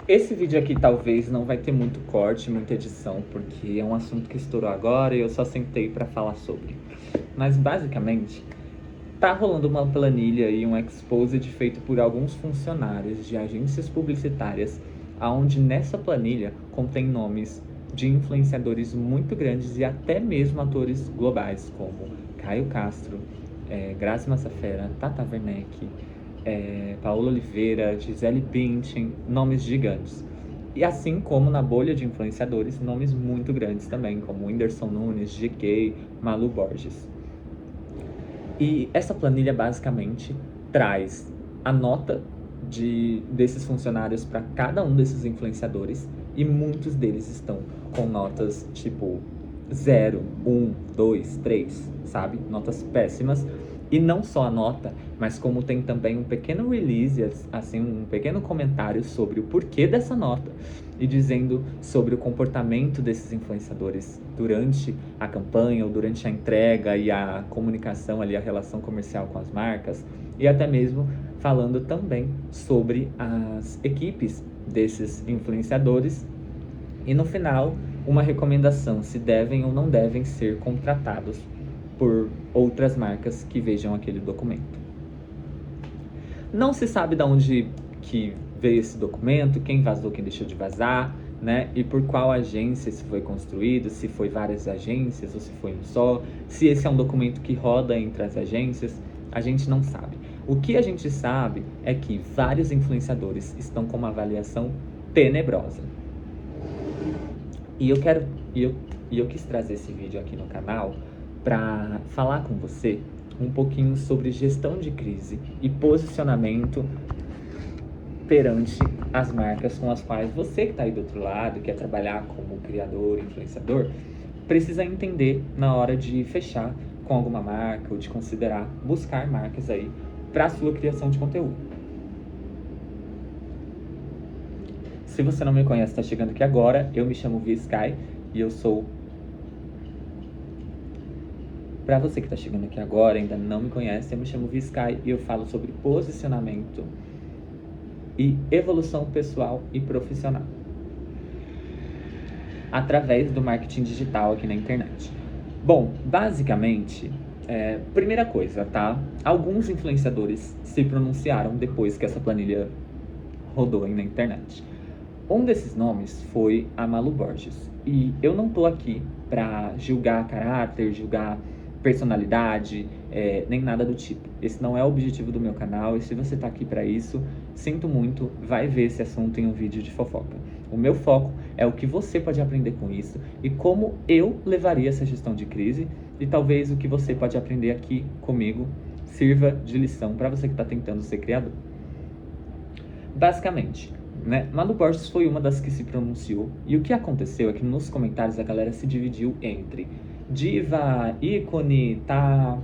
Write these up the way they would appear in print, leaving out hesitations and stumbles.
Esse vídeo aqui talvez não vai ter muito corte, muita edição, porque é um assunto que estourou agora e eu só sentei para falar sobre. Mas basicamente, tá rolando uma planilha e um exposed feito por alguns funcionários de agências publicitárias, aonde nessa planilha contém nomes de influenciadores muito grandes e até mesmo atores globais, como Caio Castro, Grazi Massafera, Tata Werneck, Paola Oliveira, Gisele Bündchen, nomes gigantes. E assim como na bolha de influenciadores, nomes muito grandes também, como Whindersson Nunes, GK, Malu Borges. E essa planilha basicamente traz a nota desses funcionários para cada um desses influenciadores e muitos deles estão com notas tipo 0, 1, 2, 3, sabe? Notas péssimas. E não só a nota, mas como tem também um pequeno release, assim, um pequeno comentário sobre o porquê dessa nota e dizendo sobre o comportamento desses influenciadores durante a campanha ou durante a entrega e a comunicação ali, a relação comercial com as marcas, e até mesmo falando também sobre as equipes desses influenciadores e no final uma recomendação se devem ou não devem ser contratados por outras marcas que vejam aquele documento. Não se sabe de onde que veio esse documento, quem vazou, quem deixou de vazar, né? E por qual agência se foi construído, se foi várias agências ou se foi um só, se esse é um documento que roda entre as agências, a gente não sabe. O que a gente sabe é que vários influenciadores estão com uma avaliação tenebrosa. E eu quis trazer esse vídeo aqui no canal para falar com você um pouquinho sobre gestão de crise e posicionamento perante as marcas com as quais você que está aí do outro lado, quer trabalhar como criador, influenciador, precisa entender na hora de fechar com alguma marca ou de considerar buscar marcas aí para a sua criação de conteúdo. Se você não me conhece, está chegando aqui agora, eu me chamo Via Sky e eu sou... Para você que está chegando aqui agora, ainda não me conhece, eu me chamo Via Sky e eu falo sobre posicionamento e evolução pessoal e profissional através do marketing digital aqui na internet. Bom, basicamente, primeira coisa, tá? Alguns influenciadores se pronunciaram depois que essa planilha rodou aí na internet. Um desses nomes foi a Malu Borges. E eu não tô aqui pra julgar caráter, julgar personalidade, nem nada do tipo. Esse não é o objetivo do meu canal, e se você tá aqui pra isso, sinto muito, vai ver esse assunto em um vídeo de fofoca. O meu foco é o que você pode aprender com isso e como eu levaria essa gestão de crise, e talvez o que você pode aprender aqui comigo sirva de lição para você que está tentando ser criador. Basicamente, né, Malu Borges foi uma das que se pronunciou, e o que aconteceu é que nos comentários a galera se dividiu entre diva, ícone, tá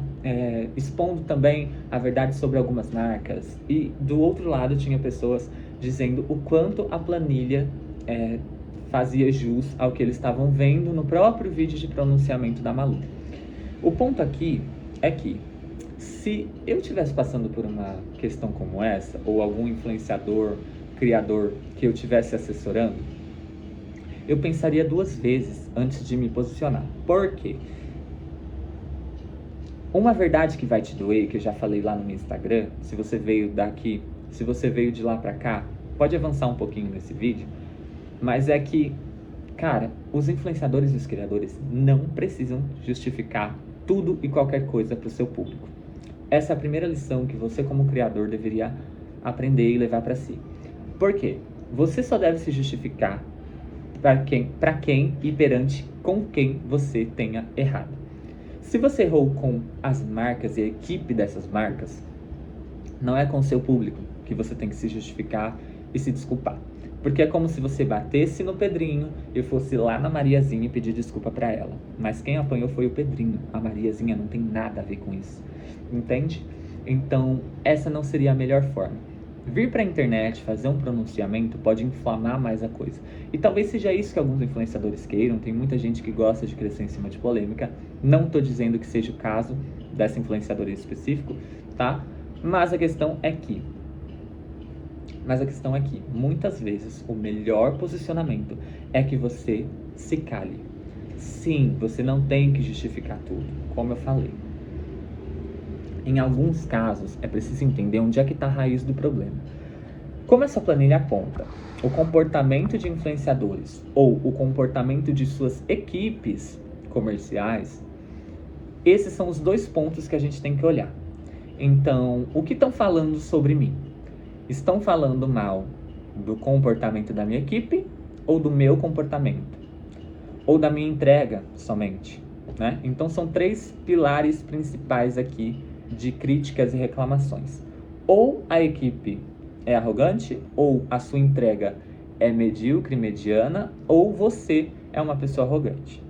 expondo também a verdade sobre algumas marcas, e do outro lado tinha pessoas dizendo o quanto a planilha fazia jus ao que eles estavam vendo no próprio vídeo de pronunciamento da Malu. O ponto aqui é que se eu estivesse passando por uma questão como essa, ou algum influenciador, criador que eu estivesse assessorando, eu pensaria 2 vezes antes de me posicionar. Por quê? Uma verdade que vai te doer, que eu já falei lá no meu Instagram, se você veio daqui, se você veio de lá pra cá, pode avançar um pouquinho nesse vídeo, mas é que, cara, os influenciadores e os criadores não precisam justificar tudo e qualquer coisa para o seu público. Essa é a primeira lição que você como criador deveria aprender e levar para si. Por quê? Você só deve se justificar para quem e perante com quem você tenha errado. Se você errou com as marcas e a equipe dessas marcas, não é com o seu público que você tem que se justificar e se desculpar. Porque é como se você batesse no Pedrinho e fosse lá na Mariazinha e pedir desculpa pra ela. Mas quem apanhou foi o Pedrinho. A Mariazinha não tem nada a ver com isso. Entende? Então, essa não seria a melhor forma. Vir pra internet, fazer um pronunciamento pode inflamar mais a coisa. E talvez seja isso que alguns influenciadores queiram. Tem muita gente que gosta de crescer em cima de polêmica. Não tô dizendo que seja o caso dessa influenciadora em específico, tá? Mas a questão é que Mas a questão é que, muitas vezes, o melhor posicionamento é que você se cale. Sim, você não tem que justificar tudo, como eu falei. Em alguns casos, é preciso entender onde é que está a raiz do problema. Como essa planilha aponta, o comportamento de influenciadores ou o comportamento de suas equipes comerciais, esses são os dois pontos que a gente tem que olhar. Então, o que estão falando sobre mim? Estão falando mal do comportamento da minha equipe ou do meu comportamento? Ou da minha entrega somente, né? Então, são 3 pilares principais aqui de críticas e reclamações. Ou a equipe é arrogante, ou a sua entrega é medíocre, mediana, ou você é uma pessoa arrogante,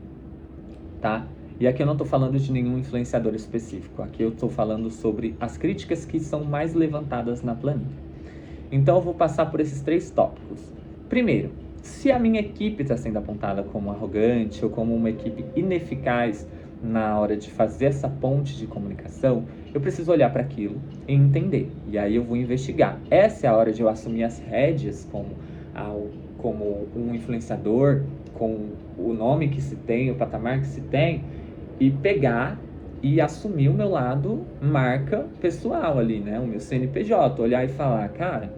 tá? E aqui eu não estou falando de nenhum influenciador específico, aqui eu estou falando sobre as críticas que são mais levantadas na planilha. Então eu vou passar por esses 3 tópicos. Primeiro, se a minha equipe está sendo apontada como arrogante ou como uma equipe ineficaz na hora de fazer essa ponte de comunicação, eu preciso olhar para aquilo e entender. E aí eu vou investigar. Essa é a hora de eu assumir as rédeas como um influenciador, com o nome que se tem, o patamar que se tem, e pegar e assumir o meu lado marca pessoal ali, né? O meu CNPJ, olhar e falar, cara,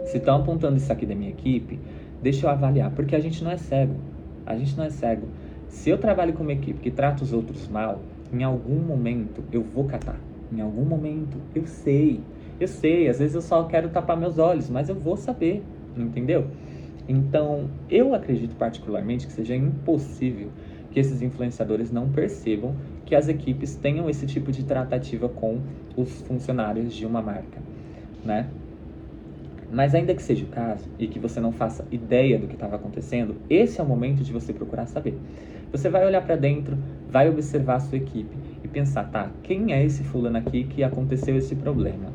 se estão apontando isso aqui da minha equipe, deixa eu avaliar, porque a gente não é cego. A gente não é cego. Se eu trabalho com uma equipe que trata os outros mal, em algum momento eu vou catar. Em algum momento eu sei. Eu sei, às vezes eu só quero tapar meus olhos, mas eu vou saber, entendeu? Então, eu acredito particularmente que seja impossível que esses influenciadores não percebam que as equipes tenham esse tipo de tratativa com os funcionários de uma marca, né? Mas ainda que seja o caso e que você não faça ideia do que estava acontecendo, esse é o momento de você procurar saber. Você vai olhar para dentro, vai observar a sua equipe e pensar, tá, quem é esse fulano aqui que aconteceu esse problema?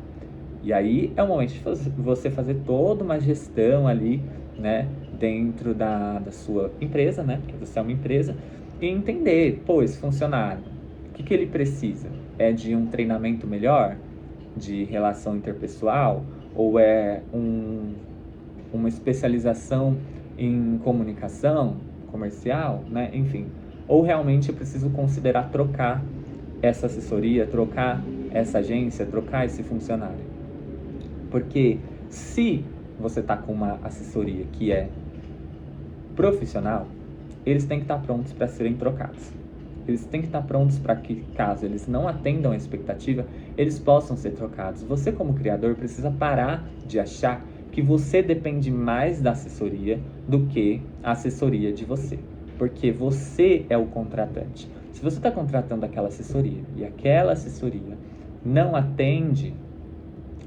E aí é o momento de você fazer toda uma gestão ali, né, dentro da sua empresa, né, porque você é uma empresa, e entender, pô, esse funcionário, o que ele precisa? É de um treinamento melhor? De relação interpessoal? Ou é uma especialização em comunicação comercial, né? Enfim. Ou realmente eu preciso considerar trocar essa assessoria, trocar essa agência, trocar esse funcionário. Porque se você está com uma assessoria que é profissional, eles têm que estar prontos para serem trocados. Eles têm que estar prontos para que, caso eles não atendam a expectativa, eles possam ser trocados. Você, como criador, precisa parar de achar que você depende mais da assessoria do que a assessoria de você. Porque você é o contratante. Se você está contratando aquela assessoria e aquela assessoria não atende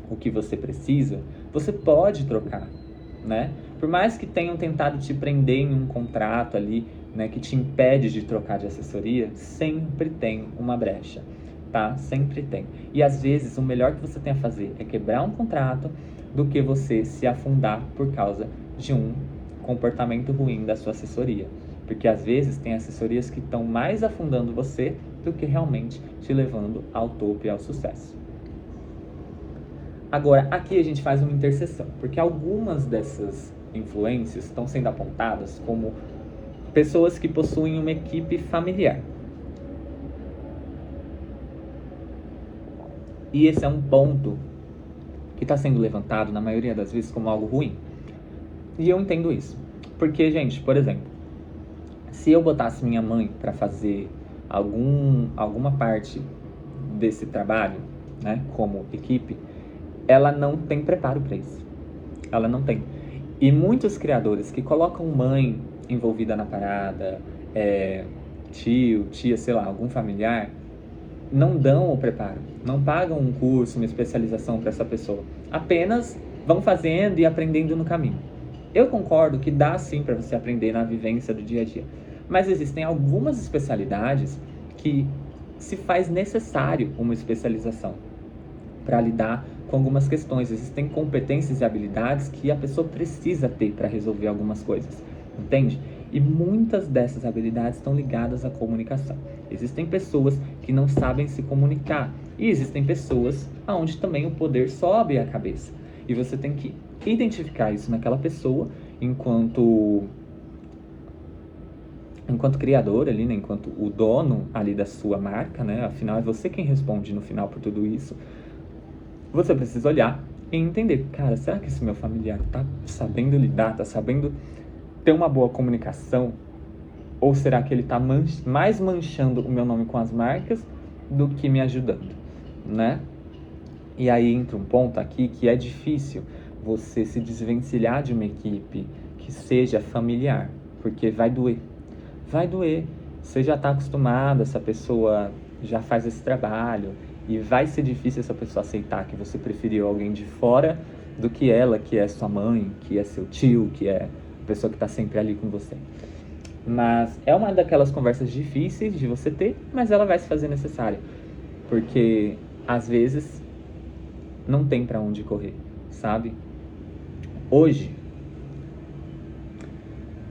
o que você precisa, você pode trocar, né? Por mais que tenham tentado te prender em um contrato ali, né, que te impede de trocar de assessoria, sempre tem uma brecha, tá? Sempre tem. E às vezes o melhor que você tem a fazer é quebrar um contrato do que você se afundar por causa de um comportamento ruim da sua assessoria. Porque às vezes tem assessorias que estão mais afundando você do que realmente te levando ao topo e ao sucesso. Agora, aqui a gente faz uma interseção, porque algumas dessas influências estão sendo apontadas como pessoas que possuem uma equipe familiar. E esse é um ponto que está sendo levantado, na maioria das vezes, como algo ruim. E eu entendo isso. Porque, gente, por exemplo, se eu botasse minha mãe para fazer alguma parte desse trabalho, né, como equipe, ela não tem preparo para isso. Ela não tem. E muitos criadores que colocam mãe envolvida na parada, tio, tia, sei lá, algum familiar, não dão o preparo, não pagam um curso, uma especialização para essa pessoa. Apenas vão fazendo e aprendendo no caminho. Eu concordo que dá sim para você aprender na vivência do dia a dia. Mas existem algumas especialidades que se faz necessário uma especialização para lidar com algumas questões. Existem competências e habilidades que a pessoa precisa ter para resolver algumas coisas, entende? E muitas dessas habilidades estão ligadas à comunicação. Existem pessoas que não sabem se comunicar e existem pessoas onde também o poder sobe a cabeça. E você tem que identificar isso naquela pessoa enquanto criador ali, né? Enquanto o dono ali da sua marca, né? Afinal, é você quem responde no final por tudo isso. Você precisa olhar e entender, cara, será que esse meu familiar tá sabendo lidar, tá sabendo ter uma boa comunicação? Ou será que ele tá mais manchando o meu nome com as marcas do que me ajudando, né? E aí entra um ponto aqui que é difícil você se desvencilhar de uma equipe que seja familiar, porque vai doer. Vai doer. Você já está acostumado, essa pessoa já faz esse trabalho, e vai ser difícil essa pessoa aceitar que você preferiu alguém de fora do que ela, que é sua mãe, que é seu tio, que é a pessoa que está sempre ali com você. Mas é uma daquelas conversas difíceis de você ter, mas ela vai se fazer necessária. Porque, às vezes, não tem pra onde correr, sabe? Hoje,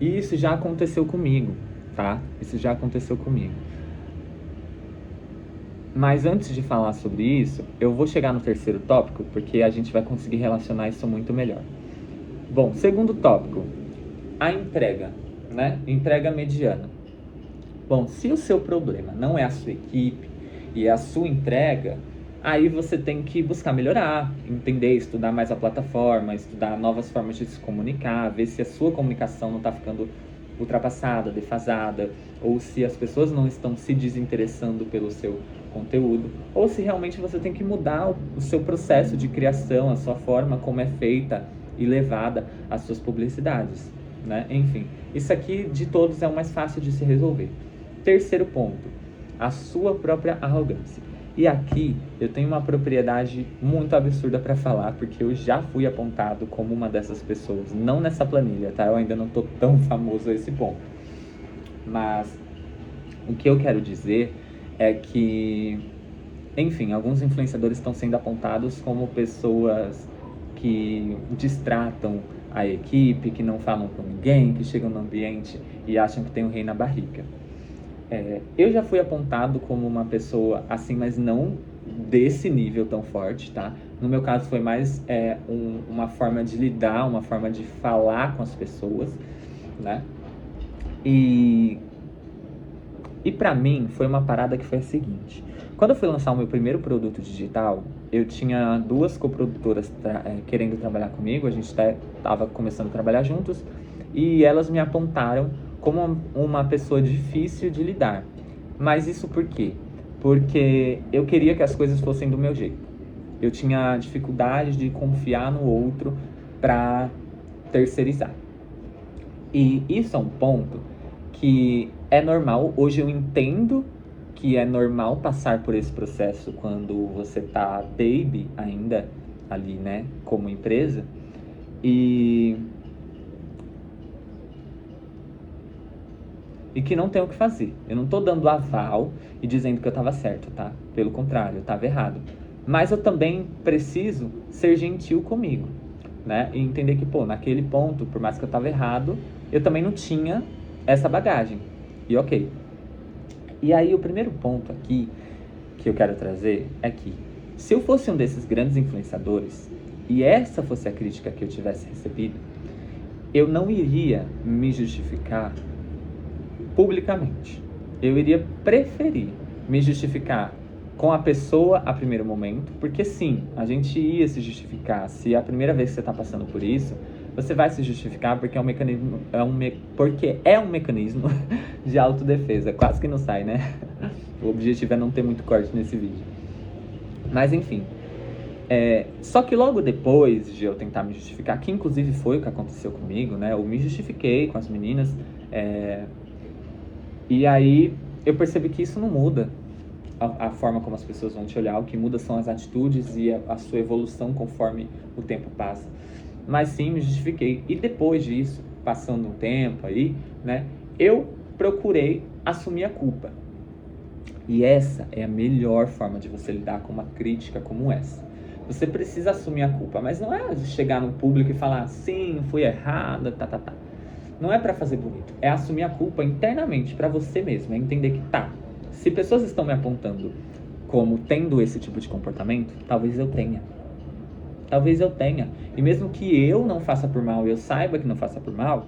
e isso já aconteceu comigo, tá? Isso já aconteceu comigo. Mas antes de falar sobre isso, eu vou chegar no terceiro tópico, porque a gente vai conseguir relacionar isso muito melhor. Bom, segundo tópico, a entrega, né? Entrega mediana. Bom, se o seu problema não é a sua equipe e é a sua entrega, aí você tem que buscar melhorar, entender, estudar mais a plataforma, estudar novas formas de se comunicar, ver se a sua comunicação não está ficando ultrapassada, defasada, ou se as pessoas não estão se desinteressando pelo seu conteúdo, ou se realmente você tem que mudar o seu processo de criação, a sua forma como é feita e levada as suas publicidades, né? Enfim, isso aqui de todos é o mais fácil de se resolver. Terceiro ponto, a sua própria arrogância. E aqui eu tenho uma propriedade muito absurda para falar, porque eu já fui apontado como uma dessas pessoas. Não nessa planilha, tá? Eu ainda não tô tão famoso a esse ponto. Mas o que eu quero dizer é que, enfim, alguns influenciadores estão sendo apontados como pessoas que distratam a equipe, que não falam com ninguém, que chegam no ambiente e acham que tem um rei na barriga. Eu já fui apontado como uma pessoa assim, mas não desse nível tão forte, tá? No meu caso foi mais uma forma de lidar, uma forma de falar com as pessoas, né? E pra mim foi uma parada que foi a seguinte. Quando eu fui lançar o meu primeiro produto digital, eu tinha duas coprodutoras querendo trabalhar comigo, a gente tava começando a trabalhar juntos, e elas me apontaram como uma pessoa difícil de lidar. Mas isso por quê? Porque eu queria que as coisas fossem do meu jeito. Eu tinha dificuldade de confiar no outro para terceirizar. E isso é um ponto que é normal. Hoje eu entendo que é normal passar por esse processo quando você tá baby ainda ali, né, como empresa. E que não tem o que fazer. Eu não tô dando aval e dizendo que eu tava certo, tá? Pelo contrário, eu tava errado. Mas eu também preciso ser gentil comigo, né? E entender que, pô, naquele ponto, por mais que eu tava errado, eu também não tinha essa bagagem. E ok. E aí o primeiro ponto aqui que eu quero trazer é que, se eu fosse um desses grandes influenciadores e essa fosse a crítica que eu tivesse recebido, eu não iria me justificar publicamente. Eu iria preferir me justificar com a pessoa a primeiro momento, porque sim, a gente ia se justificar. Se é a primeira vez que você está passando por isso, você vai se justificar porque é um mecanismo, porque é um mecanismo de autodefesa. Quase que não sai, né? O objetivo é não ter muito corte nesse vídeo. Mas enfim. Só que logo depois de eu tentar me justificar, que inclusive foi o que aconteceu comigo, né? Eu me justifiquei com as meninas, e aí eu percebi que isso não muda a forma como as pessoas vão te olhar. O que muda são as atitudes e a sua evolução conforme o tempo passa. Mas sim, me justifiquei. E depois disso, passando um tempo aí, né, eu procurei assumir a culpa. E essa é a melhor forma de você lidar com uma crítica como essa. Você precisa assumir a culpa, mas não é chegar no público e falar, sim, fui errada, tá. Não é pra fazer bonito, é assumir a culpa internamente pra você mesmo, é entender que se pessoas estão me apontando como tendo esse tipo de comportamento, talvez eu tenha. Talvez eu tenha. E mesmo que eu não faça por mal, eu saiba que não faça por mal,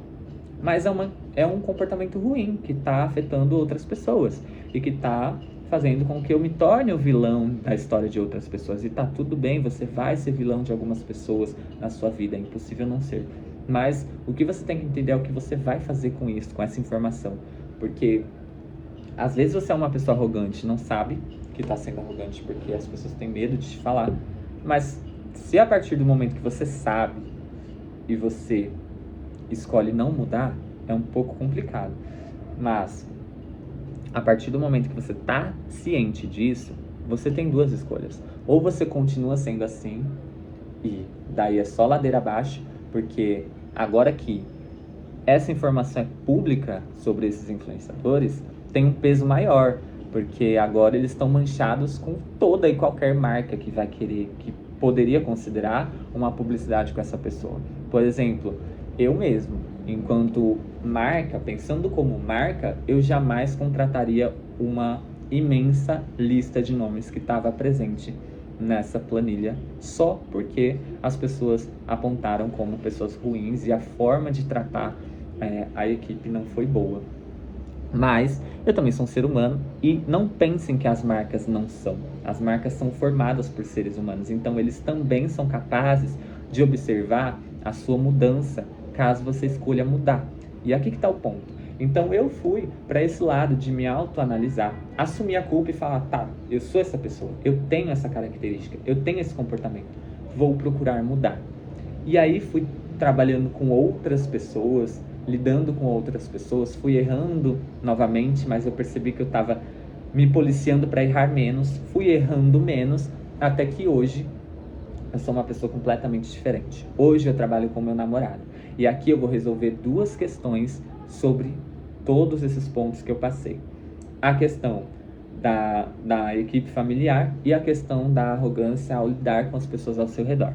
mas é um comportamento ruim que está afetando outras pessoas e que está fazendo com que eu me torne o vilão da história de outras pessoas. E tá tudo bem, você vai ser vilão de algumas pessoas na sua vida, é impossível não ser. Mas o que você tem que entender é o que você vai fazer com isso, com essa informação. Porque às vezes você é uma pessoa arrogante, não sabe que está sendo arrogante porque as pessoas têm medo de te falar. Mas se a partir do momento que você sabe e você escolhe não mudar, é um pouco complicado. Mas a partir do momento que você está ciente disso, você tem duas escolhas. Ou você continua sendo assim, e daí é só ladeira abaixo, porque agora que essa informação é pública sobre esses influenciadores, tem um peso maior, porque agora eles estão manchados com toda e qualquer marca que vai querer, que poderia considerar uma publicidade com essa pessoa. Por exemplo, eu mesmo, enquanto marca, pensando como marca, eu jamais contrataria uma imensa lista de nomes que estava presente nessa planilha só porque as pessoas apontaram como pessoas ruins e a forma de tratar a equipe não foi boa. Mas eu também sou um ser humano e não pensem que as marcas não são. As marcas são formadas por seres humanos, então eles também são capazes de observar a sua mudança caso você escolha mudar. E aqui que está o ponto. Então eu fui para esse lado de me autoanalisar, assumir a culpa e falar, tá, eu sou essa pessoa, eu tenho essa característica, eu tenho esse comportamento, vou procurar mudar. E aí fui trabalhando com outras pessoas, lidando com outras pessoas, fui errando novamente, mas eu percebi que eu estava me policiando para errar menos, fui errando menos, até que hoje eu sou uma pessoa completamente diferente. Hoje eu trabalho com meu namorado. E aqui eu vou resolver duas questões sobre todos esses pontos que eu passei. A questão da equipe familiar e a questão da arrogância ao lidar com as pessoas ao seu redor.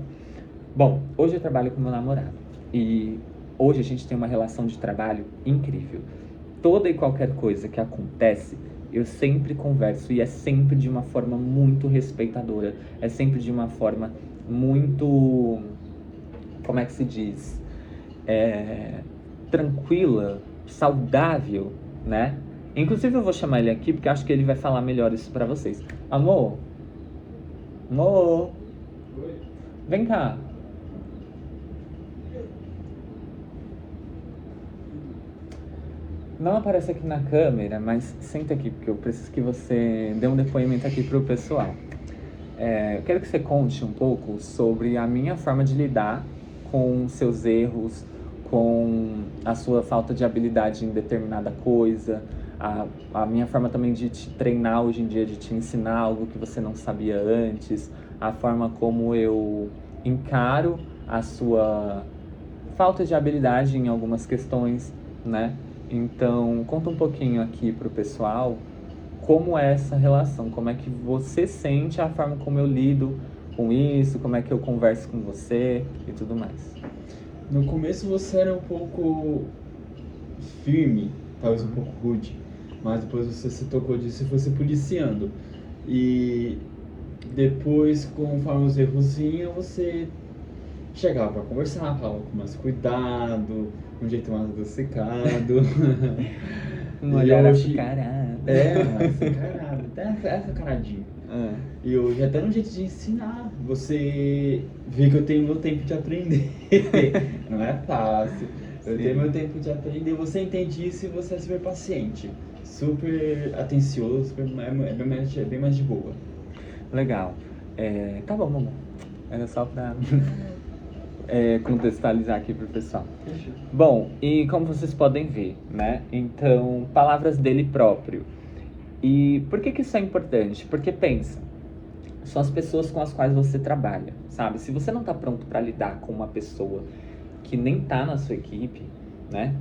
Bom, hoje eu trabalho com meu namorado. E hoje a gente tem uma relação de trabalho incrível. Toda e qualquer coisa que acontece, eu sempre converso e é sempre de uma forma muito respeitadora. É sempre de uma forma muito, como é que se diz? Tranquila, saudável, né? Inclusive eu vou chamar ele aqui porque acho que ele vai falar melhor isso pra vocês. Amor? Amor? Oi? Vem cá. Não aparece aqui na câmera, mas senta aqui, porque eu preciso que você dê um depoimento aqui pro pessoal. Eu quero que você conte um pouco sobre a minha forma de lidar com seus erros, com a sua falta de habilidade em determinada coisa, a minha forma também de te treinar hoje em dia, de te ensinar algo que você não sabia antes, a forma como eu encaro a sua falta de habilidade em algumas questões, né? Então, conta um pouquinho aqui pro pessoal como é essa relação, como é que você sente a forma como eu lido com isso, como é que eu converso com você e tudo mais. No começo você era um pouco firme, talvez um pouco rude, mas depois você se tocou disso e foi se policiando. E depois, conforme os erros vinham, você chegava para conversar, falava com mais cuidado, um jeito mais adocicado. Um olhar hoje... açucarado. Açucarado, até açucaradinho. E hoje até no jeito de ensinar, você vê que eu tenho meu tempo de aprender. Não é fácil. Eu tenho meu tempo de aprender, você entende isso e você é super paciente, super atencioso, é bem mais de boa. Legal. Tá bom, mamãe. Era só pra contextualizar aqui pro pessoal. Fechou. Bom, e como vocês podem ver, né? Então, palavras dele próprio. E por que isso é importante? Porque pensa, são as pessoas com as quais você trabalha, sabe? Se você não tá pronto para lidar com uma pessoa que nem tá na sua equipe, né?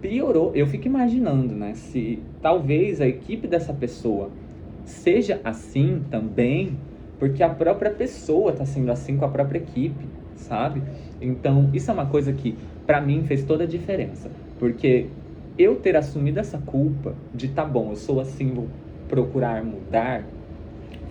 Piorou. Eu fico imaginando, né? Se talvez a equipe dessa pessoa seja assim também, porque a própria pessoa tá sendo assim com a própria equipe, sabe? Então, isso é uma coisa que pra mim fez toda a diferença, porque eu ter assumido essa culpa de tá bom, eu sou assim, vou procurar mudar,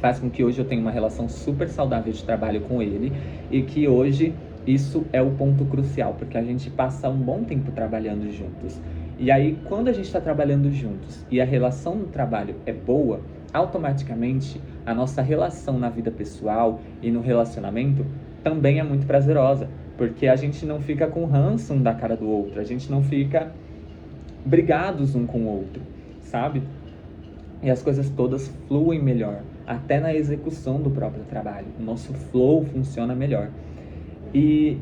faz com que hoje eu tenha uma relação super saudável de trabalho com ele e que hoje isso é o ponto crucial, porque a gente passa um bom tempo trabalhando juntos. E aí, quando a gente está trabalhando juntos e a relação no trabalho é boa, automaticamente a nossa relação na vida pessoal e no relacionamento também é muito prazerosa, porque a gente não fica com ranço um da cara do outro, a gente não fica brigados um com o outro, sabe? E as coisas todas fluem melhor, até na execução do próprio trabalho. O nosso flow funciona melhor. E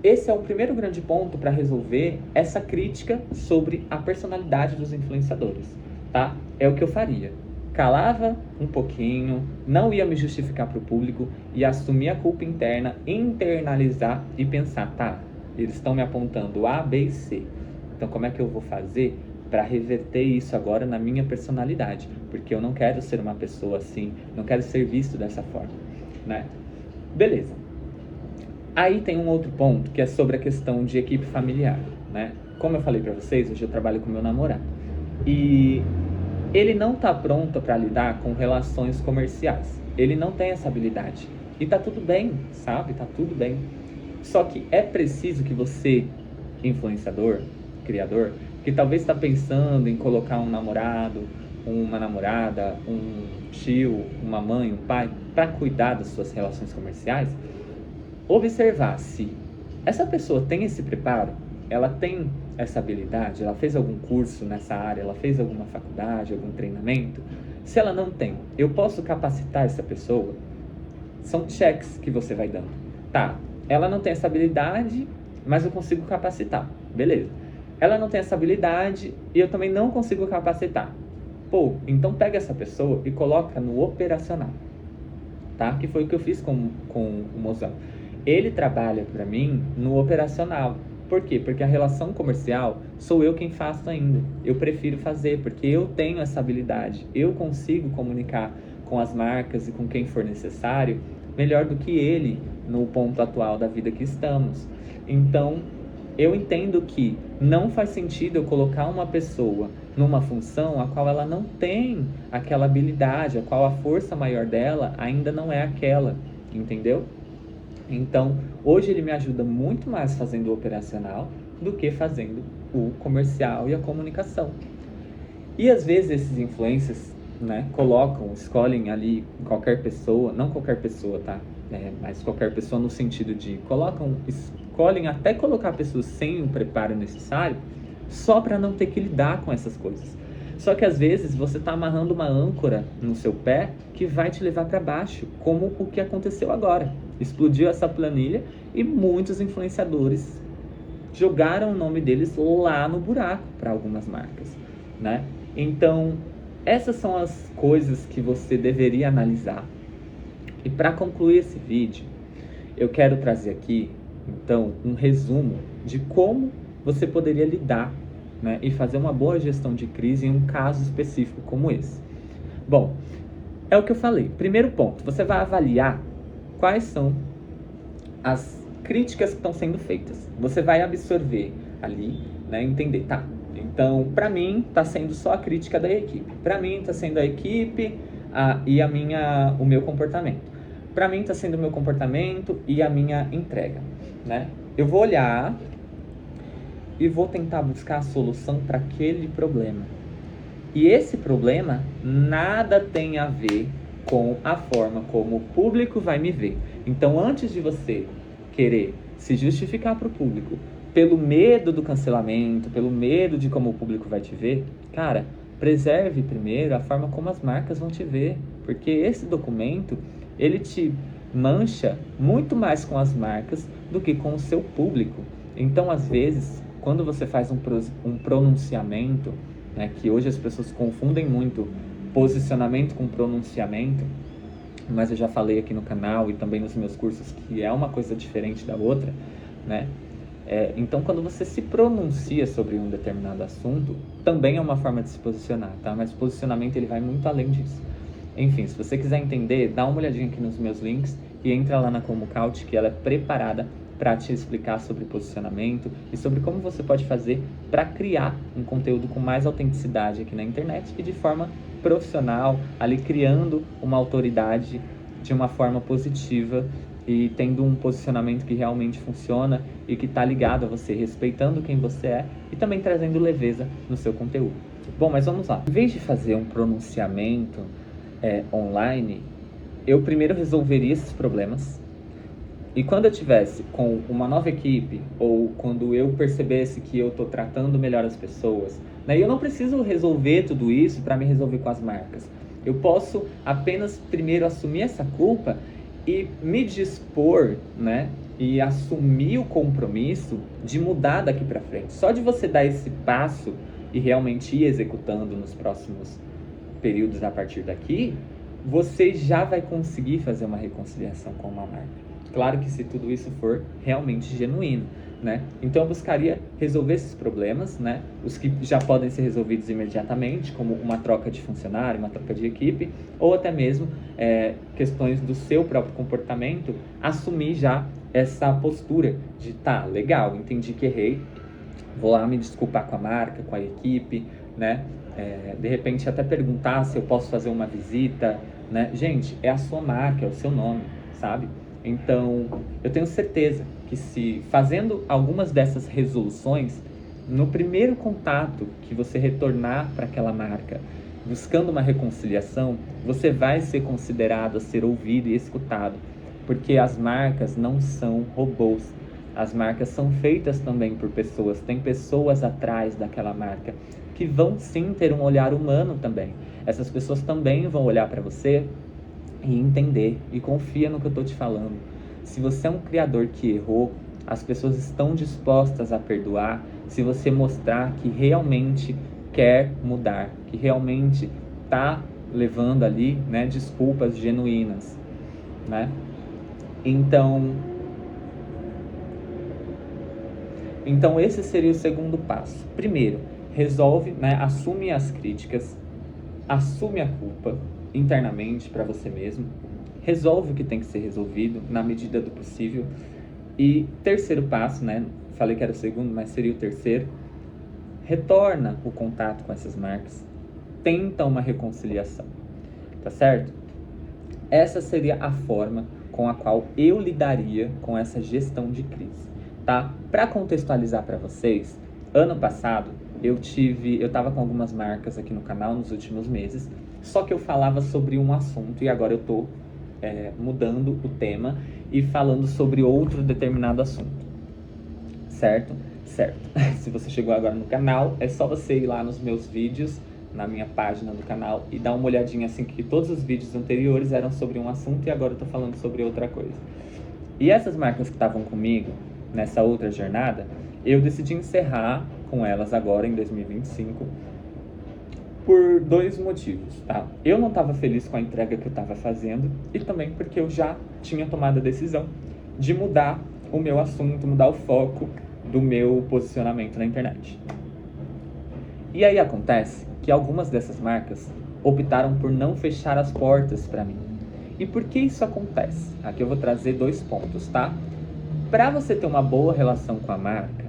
esse é o primeiro grande ponto para resolver essa crítica sobre a personalidade dos influenciadores, tá? É o que eu faria. Calava um pouquinho, não ia me justificar para o público e assumir a culpa interna, internalizar e pensar, tá, eles estão me apontando A, B e C. Então como é que eu vou fazer para reverter isso agora na minha personalidade? Porque eu não quero ser uma pessoa assim, não quero ser visto dessa forma, né? Beleza. Aí tem um outro ponto que é sobre a questão de equipe familiar, né? Como eu falei para vocês, hoje eu trabalho com meu namorado e ele não tá pronto para lidar com relações comerciais. Ele não tem essa habilidade e tá tudo bem, sabe? Tá tudo bem. Só que é preciso que você, influenciador, criador, que talvez está pensando em colocar um namorado, uma namorada, um tio, uma mãe, um pai, para cuidar das suas relações comerciais, observar se essa pessoa tem esse preparo, ela tem essa habilidade, ela fez algum curso nessa área, ela fez alguma faculdade, algum treinamento. Se ela não tem, eu posso capacitar essa pessoa? São cheques que você vai dando. Tá, ela não tem essa habilidade, mas eu consigo capacitar. Beleza. Ela não tem essa habilidade e eu também não consigo capacitar. Pô, então pega essa pessoa e coloca no operacional. Tá? Que foi o que eu fiz com o mozão. Ele trabalha para mim no operacional. Por quê? Porque a relação comercial sou eu quem faço ainda. Eu prefiro fazer, porque eu tenho essa habilidade. Eu consigo comunicar com as marcas e com quem for necessário melhor do que ele no ponto atual da vida que estamos. Então, eu entendo que não faz sentido eu colocar uma pessoa numa função a qual ela não tem aquela habilidade, a qual a força maior dela ainda não é aquela, entendeu? Então, hoje ele me ajuda muito mais fazendo o operacional do que fazendo o comercial e a comunicação. E às vezes esses influencers, né, escolhem ali qualquer pessoa, não qualquer pessoa, tá? Mas qualquer pessoa no sentido de escolhem até colocar pessoas sem o preparo necessário só para não ter que lidar com essas coisas. Só que às vezes você está amarrando uma âncora no seu pé que vai te levar para baixo, como o que aconteceu agora. Explodiu essa planilha e muitos influenciadores jogaram o nome deles lá no buraco para algumas marcas, né? Então, essas são as coisas que você deveria analisar. E para concluir esse vídeo, eu quero trazer aqui, então, um resumo de como você poderia lidar, né, e fazer uma boa gestão de crise em um caso específico como esse. Bom, é o que eu falei. Primeiro ponto, você vai avaliar quais são as críticas que estão sendo feitas. Você vai absorver ali, né, entender, tá? Então, para mim, está sendo só a crítica da equipe. Para mim, está sendo a equipe o meu comportamento. Para mim, está sendo o meu comportamento e a minha entrega, né? Eu vou olhar e vou tentar buscar a solução para aquele problema. E esse problema nada tem a ver com a forma como o público vai me ver. Então, antes de você querer se justificar para o público pelo medo do cancelamento, pelo medo de como o público vai te ver, cara, preserve primeiro a forma como as marcas vão te ver. Porque esse documento, ele te mancha muito mais com as marcas do que com o seu público. Então, às vezes, quando você faz um pronunciamento, né, que hoje as pessoas confundem muito posicionamento com pronunciamento, mas eu já falei aqui no canal e também nos meus cursos que é uma coisa diferente da outra, né? Então, quando você se pronuncia sobre um determinado assunto, também é uma forma de se posicionar, tá? Mas o posicionamento, ele vai muito além disso. Enfim, se você quiser entender, dá uma olhadinha aqui nos meus links e entra lá na Comucaut, que ela é preparada para te explicar sobre posicionamento e sobre como você pode fazer para criar um conteúdo com mais autenticidade aqui na internet e de forma profissional, ali criando uma autoridade de uma forma positiva e tendo um posicionamento que realmente funciona e que está ligado a você, respeitando quem você é e também trazendo leveza no seu conteúdo. Bom, mas vamos lá. Em vez de fazer um pronunciamento online, eu primeiro resolveria esses problemas. E quando eu tivesse com uma nova equipe, ou quando eu percebesse que eu estou tratando melhor as pessoas, né, eu não preciso resolver tudo isso para me resolver com as marcas. Eu posso apenas primeiro assumir essa culpa e me dispor, né, e assumir o compromisso de mudar daqui para frente. Só de você dar esse passo e realmente ir executando nos próximos períodos a partir daqui, você já vai conseguir fazer uma reconciliação com uma marca. Claro que se tudo isso for realmente genuíno, né? Então eu buscaria resolver esses problemas, né? Os que já podem ser resolvidos imediatamente, como uma troca de funcionário, uma troca de equipe, ou até mesmo questões do seu próprio comportamento, assumir já essa postura de tá, legal, entendi que errei, vou lá me desculpar com a marca, com a equipe, né? De repente até perguntar se eu posso fazer uma visita, né? Gente, é a sua marca, é o seu nome, sabe? Então, eu tenho certeza que se fazendo algumas dessas resoluções, no primeiro contato que você retornar para aquela marca, buscando uma reconciliação, você vai ser considerado a ser ouvido e escutado, porque as marcas não são robôs. As marcas são feitas também por pessoas, tem pessoas atrás daquela marca que vão sim ter um olhar humano também. Essas pessoas também vão olhar para você e entender, e confia no que eu estou te falando. Se você é um criador que errou, as pessoas estão dispostas a perdoar se você mostrar que realmente quer mudar, que realmente está levando ali, né, desculpas genuínas, né? Então esse seria o segundo passo. Primeiro, resolve, né, assume as críticas, assume a culpa internamente para você mesmo, resolve o que tem que ser resolvido na medida do possível. E terceiro passo, né, falei que era o segundo, mas seria o terceiro, retorna o contato com essas marcas, tenta uma reconciliação, tá certo? Essa seria a forma com a qual eu lidaria com essa gestão de crise, tá? Para contextualizar para vocês, ano passado eu estava com algumas marcas aqui no canal nos últimos meses, só que eu falava sobre um assunto e agora eu tô mudando o tema e falando sobre outro determinado assunto, certo? Certo. Se você chegou agora no canal, é só você ir lá nos meus vídeos, na minha página do canal, e dar uma olhadinha assim, que todos os vídeos anteriores eram sobre um assunto e agora eu tô falando sobre outra coisa. E essas marcas que estavam comigo nessa outra jornada, eu decidi encerrar com elas agora em 2025 por dois motivos, tá? Eu não estava feliz com a entrega que eu estava fazendo e também porque eu já tinha tomado a decisão de mudar o meu assunto, mudar o foco do meu posicionamento na internet. E aí acontece que algumas dessas marcas optaram por não fechar as portas para mim. E por que isso acontece? Aqui eu vou trazer 2 pontos, tá? Para você ter uma boa relação com a marca,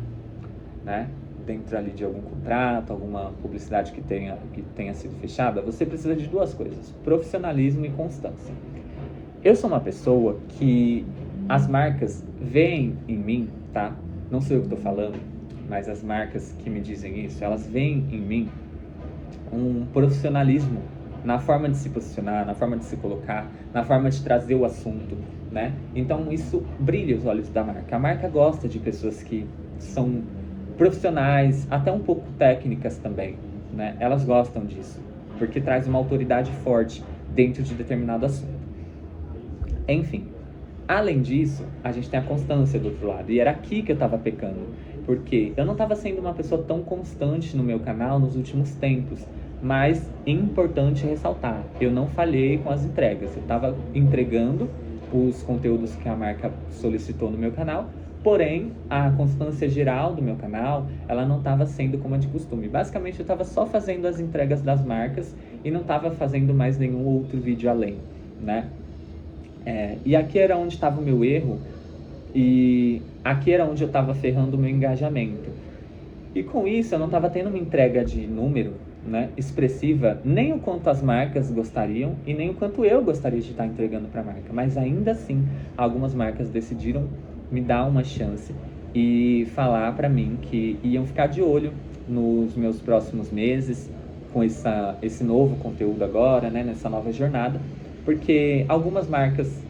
né, dentro ali de algum contrato, alguma publicidade que tenha sido fechada, você precisa de 2 coisas: profissionalismo e constância. Eu sou uma pessoa que as marcas veem em mim, tá? Não sou eu que estou falando, mas as marcas que me dizem isso, elas veem em mim um profissionalismo na forma de se posicionar, na forma de se colocar, na forma de trazer o assunto, né? Então isso brilha os olhos da marca. A marca gosta de pessoas que são profissionais, até um pouco técnicas também, né? Elas gostam disso, porque traz uma autoridade forte dentro de determinado assunto. Enfim, além disso, a gente tem a constância do outro lado, e era aqui que eu estava pecando, porque eu não estava sendo uma pessoa tão constante no meu canal nos últimos tempos, mas é importante ressaltar, eu não falhei com as entregas, eu estava entregando os conteúdos que a marca solicitou no meu canal, porém, a constância geral do meu canal, ela não estava sendo como de costume. Basicamente, eu estava só fazendo as entregas das marcas e não estava fazendo mais nenhum outro vídeo além, né? E aqui era onde estava o meu erro, E aqui era onde eu estava ferrando o meu engajamento. E com isso eu não estava tendo uma entrega de número, né, expressiva, nem o quanto as marcas gostariam e nem o quanto eu gostaria de estar entregando para a marca. Mas ainda assim, algumas marcas decidiram me dar uma chance e falar para mim que iam ficar de olho nos meus próximos meses com esse novo conteúdo agora, né, nessa nova jornada, porque algumas marcas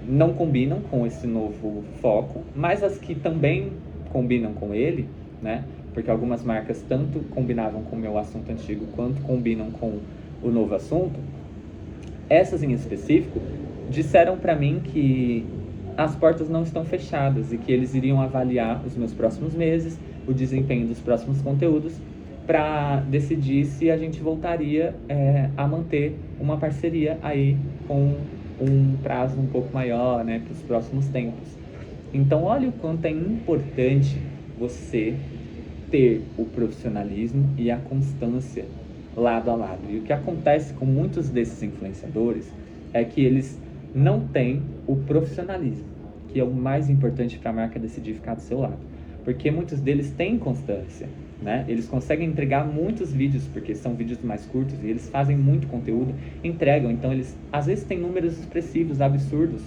não combinam com esse novo foco, mas as que também combinam com ele, né? Porque algumas marcas tanto combinavam com o meu assunto antigo quanto combinam com o novo assunto, essas em específico disseram para mim que as portas não estão fechadas e que eles iriam avaliar os meus próximos meses, o desempenho dos próximos conteúdos, para decidir se a gente voltaria a manter uma parceria aí com um prazo um pouco maior, né, para os próximos tempos. Então, olha o quanto é importante você ter o profissionalismo e a constância lado a lado. E o que acontece com muitos desses influenciadores é que eles não têm o profissionalismo, que é o mais importante para a marca decidir ficar do seu lado. Porque muitos deles têm constância, né? Eles conseguem entregar muitos vídeos, porque são vídeos mais curtos e eles fazem muito conteúdo, entregam. Então eles às vezes têm números expressivos, absurdos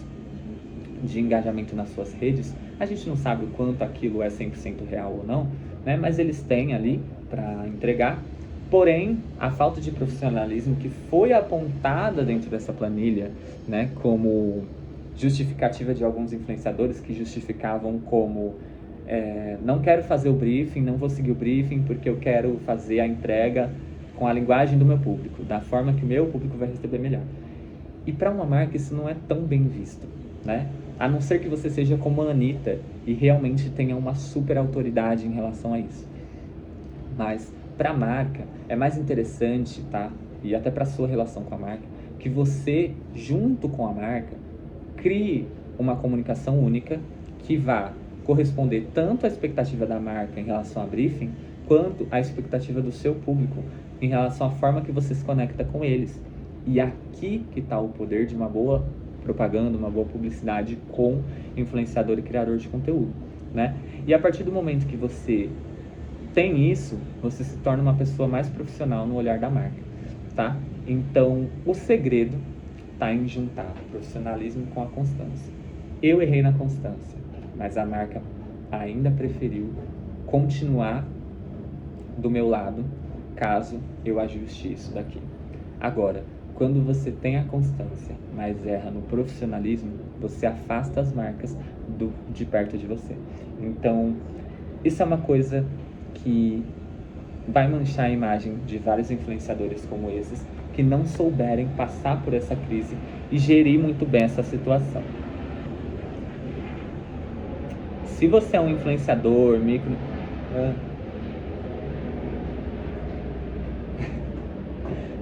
de engajamento nas suas redes. A gente não sabe o quanto aquilo é 100% real ou não, né? Mas eles têm ali para entregar. Porém, a falta de profissionalismo que foi apontada dentro dessa planilha, né, como justificativa de alguns influenciadores que justificavam como não quero fazer o briefing, não vou seguir o briefing porque eu quero fazer a entrega com a linguagem do meu público, da forma que o meu público vai receber melhor. E para uma marca isso não é tão bem visto, né? A não ser que você seja como a Anitta e realmente tenha uma super autoridade em relação a isso. Mas para a marca é mais interessante, tá? E até para a sua relação com a marca, que você, junto com a marca, crie uma comunicação única que vá corresponder tanto à expectativa da marca em relação a briefing, quanto à expectativa do seu público em relação à forma que você se conecta com eles. E aqui que está o poder de uma boa propaganda, uma boa publicidade com influenciador e criador de conteúdo, né? E a partir do momento que você tem isso, você se torna uma pessoa mais profissional no olhar da marca, tá? Então, o segredo está em juntar o profissionalismo com a constância. Eu errei na constância, mas a marca ainda preferiu continuar do meu lado, caso eu ajuste isso daqui. Agora, quando você tem a constância, mas erra no profissionalismo, você afasta as marcas de perto de você. Então, isso é uma coisa que vai manchar a imagem de vários influenciadores como esses, que não souberem passar por essa crise e gerir muito bem essa situação. Se você é um influenciador,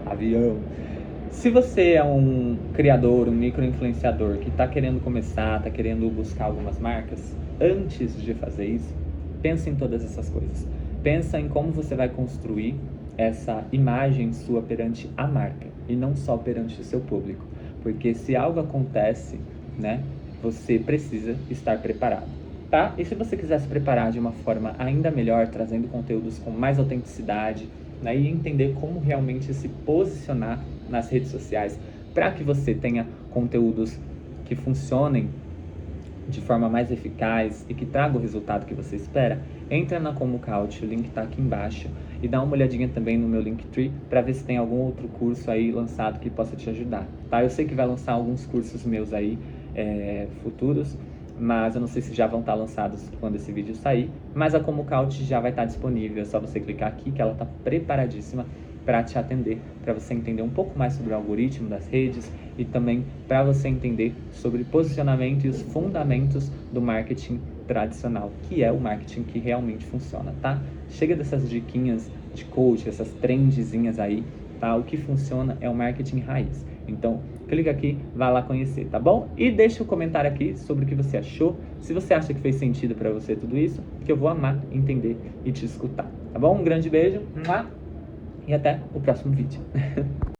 avião. Se você é um criador, um micro-influenciador que está querendo começar, está querendo buscar algumas marcas, antes de fazer isso, pensa em todas essas coisas. Pensa em como você vai construir essa imagem sua perante a marca e não só perante o seu público. Porque se algo acontece, né, você precisa estar preparado, tá? E se você quiser se preparar de uma forma ainda melhor, trazendo conteúdos com mais autenticidade, né, e entender como realmente se posicionar nas redes sociais para que você tenha conteúdos que funcionem de forma mais eficaz e que traga o resultado que você espera, entra na Comucaut, o link está aqui embaixo, e dá uma olhadinha também no meu Linktree para ver se tem algum outro curso aí lançado que possa te ajudar, tá? Eu sei que vai lançar alguns cursos meus aí futuros, mas eu não sei se já vão estar lançados quando esse vídeo sair, mas a Comucaut já vai estar disponível, é só você clicar aqui que ela está preparadíssima para te atender, para você entender um pouco mais sobre o algoritmo das redes e também para você entender sobre posicionamento e os fundamentos do marketing tradicional, que é o marketing que realmente funciona, tá? Chega dessas diquinhas de coach, essas trendzinhas aí, tá? O que funciona é o marketing raiz. Então, clica aqui, vai lá conhecer, tá bom? E deixa um comentário aqui sobre o que você achou, se você acha que fez sentido para você tudo isso, que eu vou amar entender e te escutar, tá bom? Um grande beijo, e até o próximo vídeo.